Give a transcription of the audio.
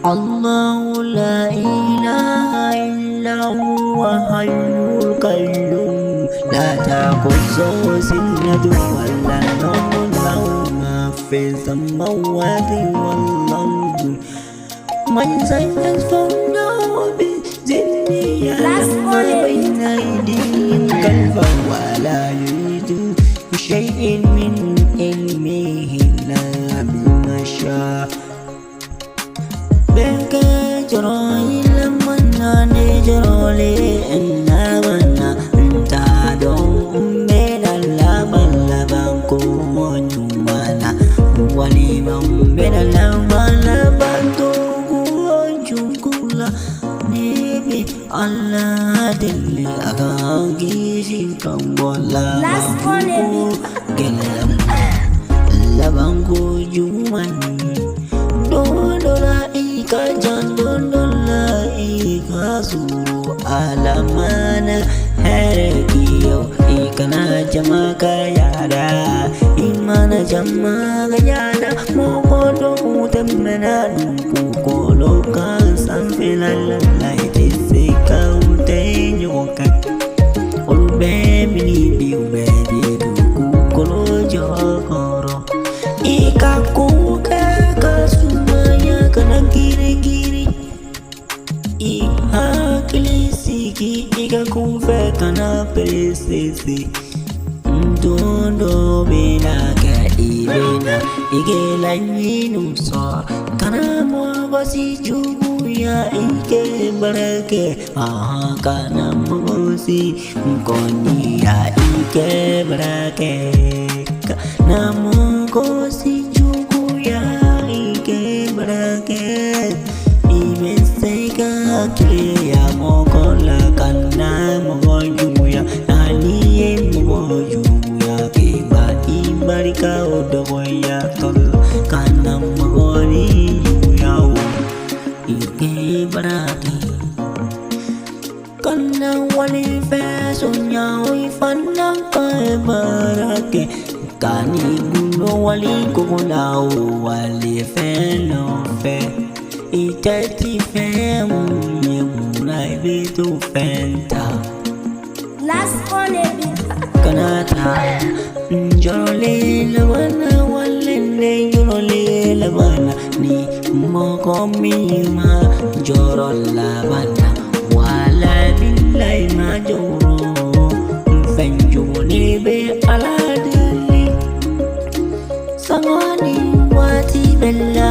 الله لا إله إلا هو حي القيوم لا تأخذه سنة ولا نوم له ما في السماوات والأرض من يشفع بإذنه يعلم ما بين أيديهم كيف ولا يحيطون بشيء من علمه إلا بما شاء بك جرائي لمنا نجرالي إنا منا انتادون من اللبن لبنكو ونجمانا ولمن من اللبن لبنكو ونجمكولا نبي الله دلي أغاقي سيكم ولا بنكو قلم لبنكو جماني Dola ika jandon dola ika suru alamana herkiyo ikana jama kayada imana jama kayada mokodo utemena duku kolo kan samfila lalai tisika utenyoka olbe bili biube duku kolo jokoro ika kuka kasumaya kana giri iha kilisiki ika kufe kana presesi ndondo bina ka ibina ike lainu so kana mwabasi jugu ya ike barake aha kana mwabasi mkoni ya ike barake kana mwabasi jugu ya ike barake imeseka kile ya mokola kana mwojuya naniye mwojuya kiba ibarika odogoya tol kana mwoni yuya ike barake kana wali feso nyawi fana ka barake kani guno wali kokolao wali feno fe itati fe munye muna ibitu fenta Last one kanata njorole labana walende njorole labana ni mokomima njoro labana wala billahi ma joro fenjuni be aladili sangani wati bella